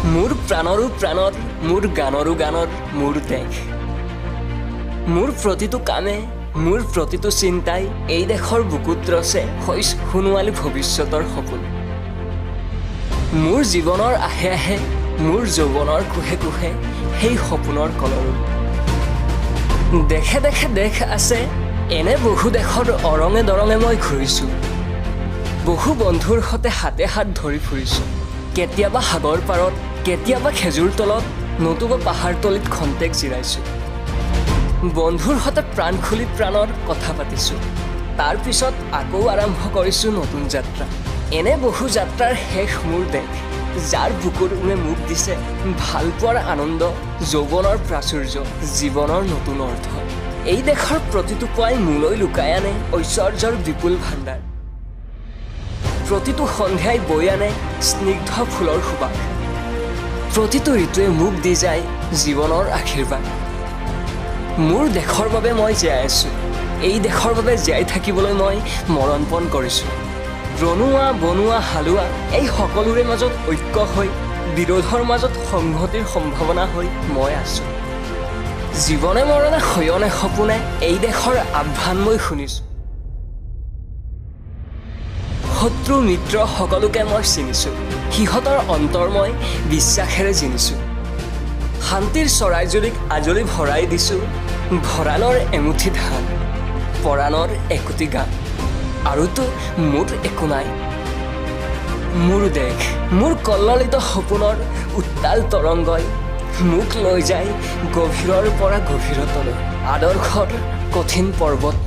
মোৰ প্ৰাণৰো প্ৰাণৰ মোৰ গানৰো গানৰ মোৰ দেশ মোৰ প্ৰতিটো কামে মোৰ প্ৰতিটো চিন্তাই এই দেশৰ বুকুত ৰচে হৈছ সোণোৱালী ভৱিষ্যতৰ সপোন মোৰ জীৱনৰ আহে আহে মোৰ যৌৱনৰ কোহে কোহে সেই সপোনৰ কলৰৱ দেখে দেখে দেশ আছে এনে বহু দেশৰ অৰঙে দৰঙে মই ঘূৰিছোঁ বহু বন্ধুৰ সতে হাতে হাত ধৰি ফুৰিছোঁ কেতিয়াবা সাগৰ পাৰত কেতিয়াবা খেজুৰ তলত নতুবা পাহাৰতলিত খন্তেক জিৰাইছোঁ বন্ধুৰ সতে প্ৰাণ খুলি প্ৰাণৰ কথা পাতিছোঁ তাৰ পিছত আকৌ আৰম্ভ কৰিছোঁ নতুন যাত্ৰা এনে বহু যাত্ৰাৰ শেষ মোৰ দেশ যাৰ বুকুৰ উৰে মোক দিছে ভাল পোৱাৰ আনন্দ যৌৱনৰ প্ৰাচুৰ্য জীৱনৰ নতুন অৰ্থ এই দেশৰ প্ৰতিটো পুৱাই মোলৈ লুকাই আনে ঐশ্বৰ্যৰ বিপুল ভাণ্ডাৰ প্ৰতিটো সন্ধিয়াই বৈ আনে স্নিগ্ধ ফুলৰ সুবাস প্ৰতিটো ঋতুৱে মোক দি যায় জীৱনৰ আশীৰ্বাদ মোৰ দেশৰ বাবে মই জীয়াই আছোঁ এই দেশৰ বাবে জীয়াই থাকিবলৈ মই মৰণপণ কৰিছোঁ ৰণুৱা বনোৱা হালোৱা এই সকলোৰে মাজত ঐক্য হৈ বিৰোধৰ মাজত সংহতিৰ সম্ভাৱনা হৈ মই আছোঁ জীৱনে মৰণে শয়নে সপোনে এই দেশৰ আহ্বান মই শুনিছোঁ শত্ৰু মিত্ৰ সকলোকে মই চিনিছোঁ সিহঁতৰ অন্তৰ মই বিশ্বাসেৰে জিনিছোঁ শান্তিৰ চৰাইজনীক আজলি ভৰাই দিছোঁ ভঁৰালৰ এমুঠি ধান পৰাণৰ একোটি গান আৰুতো মোৰ একো নাই মোৰ দেশ মোৰ কল্ললিত সপোনৰ উত্তাল তৰংগই মোক লৈ যায় গভীৰৰ পৰা গভীৰতলৈ আদৰ্শৰ কঠিন পৰ্বত